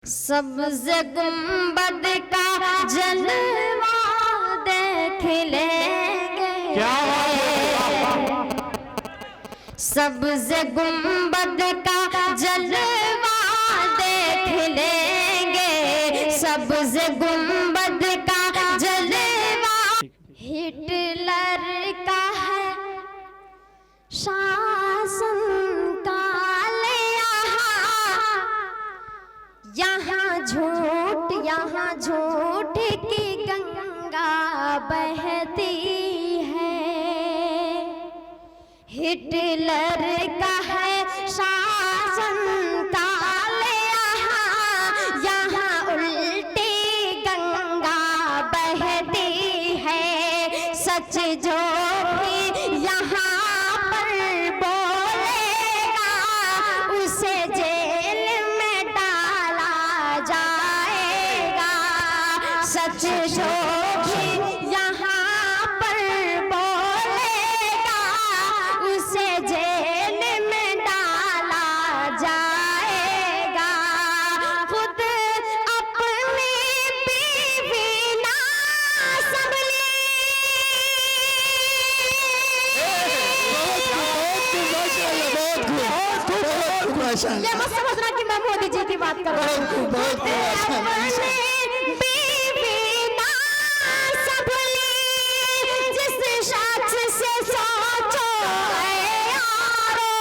सब्ज़ गुंबद का जलवा देख लेंगे, सब्ज़ गुंबद का जलवा देख लेंगे, सब्ज़ गुंबद का जलवा। हिटलर का है शासन काल, यहाँ झूठ की गंगा बहती है। हिटलर का है शासन काल, यहाँ उल्टी गंगा बहती है। सच जो भी यहाँ पर बोलेगा उसे जेल में डाला जाएगा। सच जो भी यहाँ पर बोलेगा उसे जेल में डाला जाएगा। खुद अपनी बीवी ना संभली, ये मत समझना कि मैं मोदी जी की बात कर रहा हूँ। बीवी ना संभली, जिस शख्स से सोचो है यारो,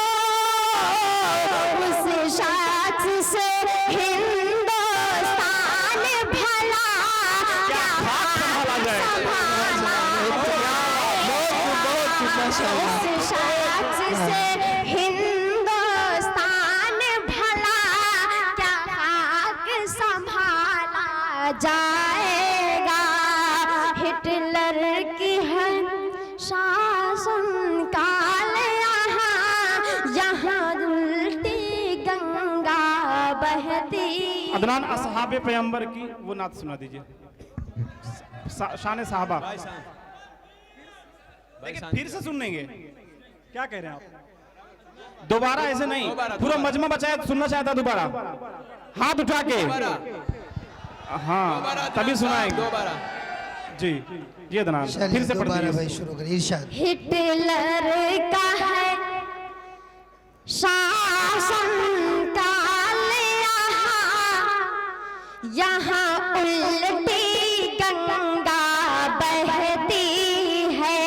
उस शख्स से हिंदुस्तान भला क्या संभाला जाए। उस शख्स से हिंदुस्तान भला क्या हाक संभाला जाएगा। हिटलर की है शासन काल, यहाँ उल्टी गंगा बहती। अदनान असहाबे पैगंबर की वो नात सुना दीजिए, शान साहबा। फिर से सुन लेंगे, क्या कह रहे हैं आप? दोबारा ऐसे नहीं, पूरा मजमा बचाया, सुनना चाहता दोबारा, हाथ उठा के। हाँ तभी सुनाएंगे जी। ये अदनान फिर से पढ़िए भाई, शुरू करिए इरशाद। हिटलर का है शासन काल, यहाँ उल्टी गंगा बहती है।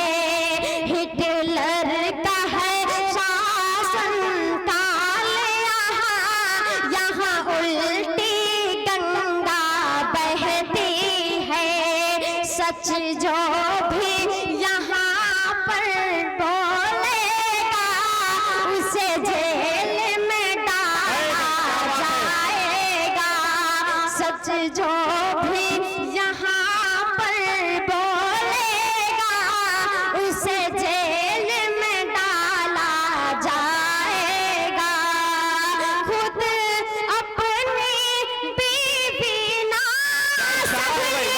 हिटलर का है शासन काल, यहाँ उल्टी गंगा बहती है। सच जो भी यहाँ पर बोलेगा उसे जेल में डाला जाएगा। सच जो भी यहाँ पर बोलेगा उसे जेल में डाला जाएगा। खुद अपनी बीवी ना संभली,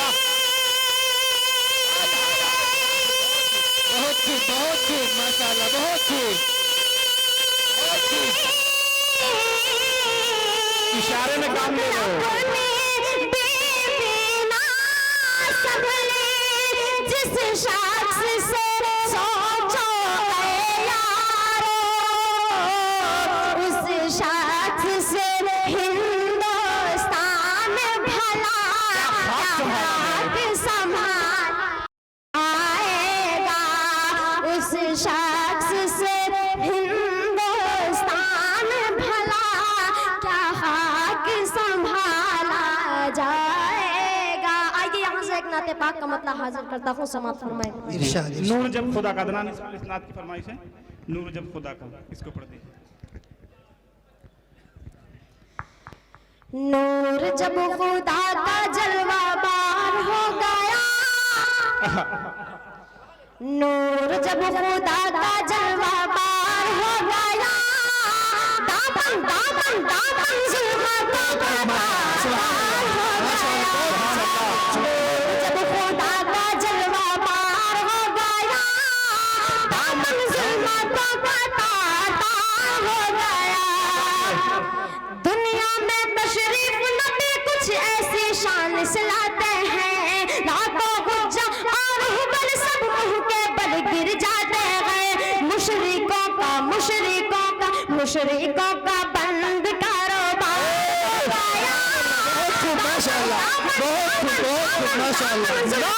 बहुत माशाल्लाह, बहुत इशारे में काम ले लो। अपनी बीवी ना संभली, जिस शख्स से सोचो है यारो, उस शख्स से हिंदुस्तान भला हाथ संभाल आएगा। उस शख्स से हिंदुस्तान भला क्या हाक संभाला जाएगा। आइए यहाँ से एक नाते पाक का मतलब हाजिर करता हूँ, समाप्त फरमाए। इरशाद। नूर जब खुदा का, अदनान इस नात की फरमाइश है, नूर जब खुदा का, इसको पढ़ दीजिए। नूर जब खुदा का जलवा बार हो गया, नूर जब खुदा का जलवा बार हो गया, दामन दामन दामन जुल्मतों का पार हो गया। नूर जब खुदा का जलवा बार हो गया, दामन जुल्मतों का पार हो गया। दुनिया में तशरीफ नबी फिसलाते हैं, लाखों हुज्जा और हुबल सब मुंह के बल गिर जाते हैं। मुशरिकों का बंद कारोबार हो गया। माशाअल्लाह, बहुत माशाअल्लाह।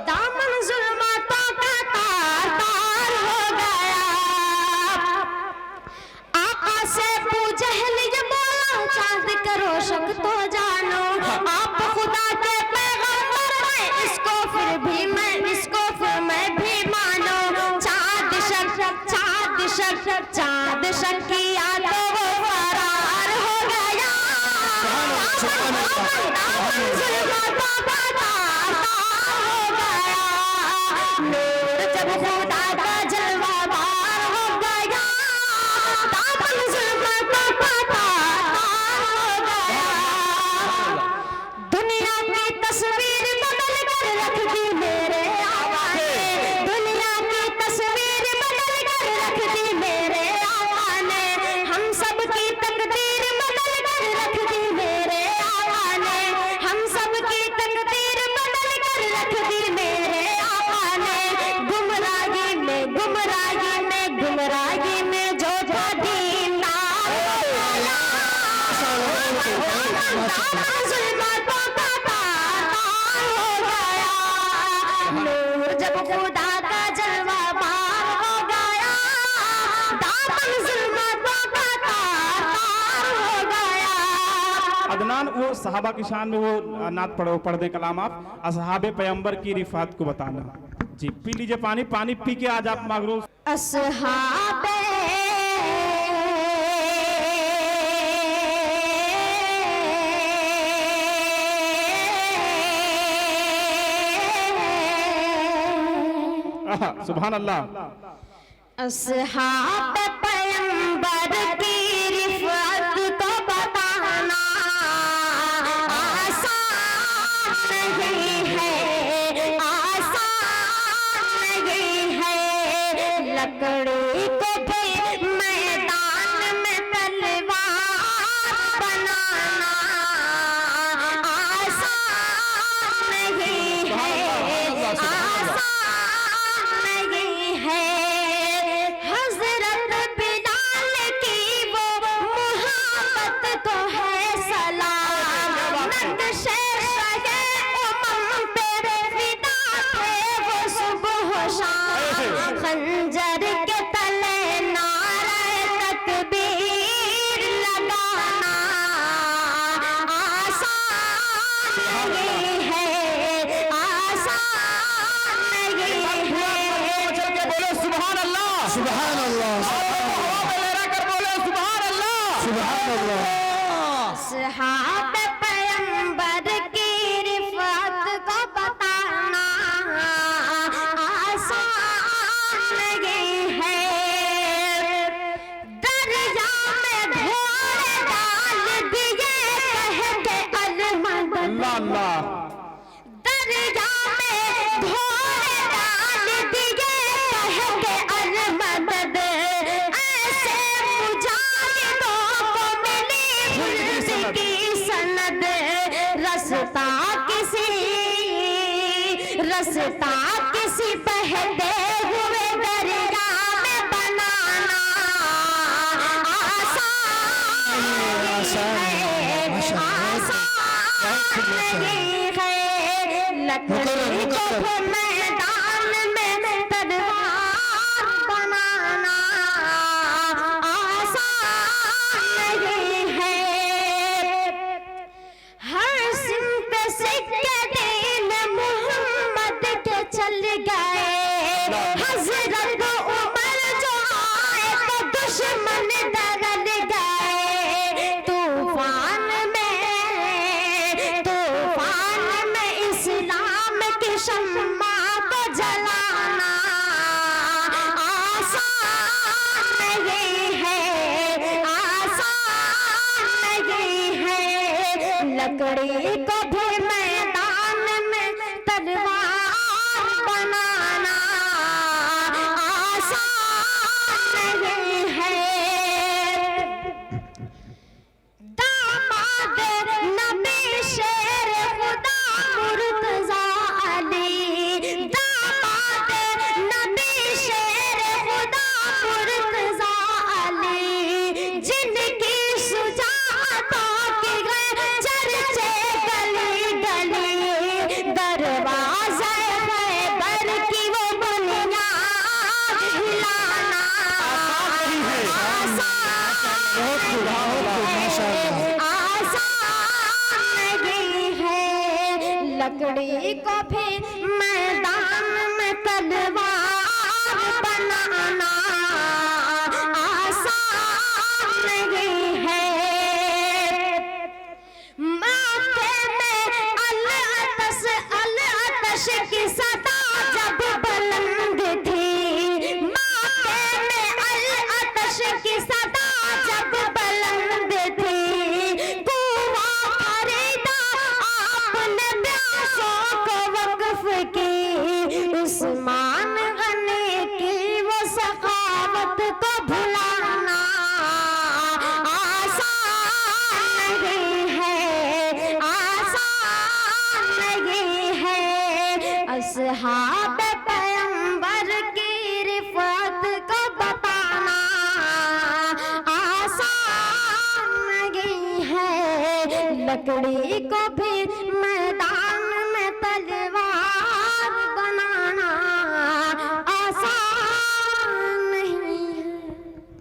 दामन जुल्मतों का तार तार हो गया। आका से पूजहल ये बोला, चांद करो शक तो जानो, आप खुदा के पैगंबर हैं, इसको फिर मैं भी मानो। चांद शक किया तो वो फरार हो गया। जुल्मतों का तार हो गया। नूर जब खुदा का जलवा बार हो गया, दामन जुल्मतों का तार हो गया। दुनिया की तस्वीर बदल कर रख दी मेरे आका ने, दुनिया की तस्वीर बदल कर रख दी मेरे आका ने। हम सब की तकदीर बदल कर रख दी मेरे आका ने, हम सब की तकदीर बदल कर रख दी मेरे आका ने। गुमराही में जो था दीनदार हो गया। जुल्मतों का तार हो गया। नूर जब खुदा का जलवा बार हो गया, दामन जुल्मतों का तार हो गया। अदनान वो सहाबा की शान में वो नात पढ़ दे कलाम आप, असहाबे पैगंबर की रिफात को बताना। जी पी लीजिए पानी पी के आज आप मगरूर। असहाबे सुभान अल्लाह। असहाब पैगंबर की रिफत को बताना आसान नहीं है, आसान नहीं है। लकड़ी को भी मैदान में तलवार बनाना आसान नहीं है, आसान नहीं है। हजरत बिलाल की वो मुहब्बत को है सलाम, नक्शे शगे उमम पे फिदा थे वो सुबह शाम। खंजर के तले नारे तकबीर लगाना आसान नहीं है, आसान नहीं है। सुभान अल्लाह, सुभान अल्लाह, सुभान अल्लाह। असहाब पैगंबर की रिफत को बताना आसान नहीं है। दरिया में घोड़े डाल दिए कह के अलमद, अल्लाह अल्लाह। दरिया में घोड़े डाल दिए कह के अलमदद। ऐसे मुजाहिदों को मिली खुल्द की सनद। रस्ता किसी बहते हुए दरिया में बनाना आसान नहीं है, आसान नहीं है। लकड़ी को भी मैदान में तलवार बनाना आसान नहीं है। हर सिमत सिक्के दीन मोहम्मद के चल लकड़ी को भी मैदान में तलवार बनाना आसान नहीं है। दामाद नबी शेर खुदा मुर्तजा अली, दामाद नबी शेर खुदा मुर्तजा अली, जिनकी सुजाअतों के गए चर्चे गली गली, दरवाज़े खैबर की वो बुनियाद हिलाना आसान नहीं है। लकड़ी को भी मैदान में तलवार बनाना आसान नहीं है। माथे में अल-अतश की सदा जब बुलंद थी, माथे में अल-अतश की सदा जब बुलंद थी, कुआं खरीदा आपने प्यासों को वक्फ की, उस्मान गनी की वो सखावत को भुलाना आसान नहीं है, आसान नहीं है। असहाब पैगंबर की रिफत को बताना आसान नहीं है। लकड़ी को भी मैदान में तलवार बनाना आसान नहीं है।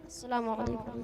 अस्सलामु अलैकुम।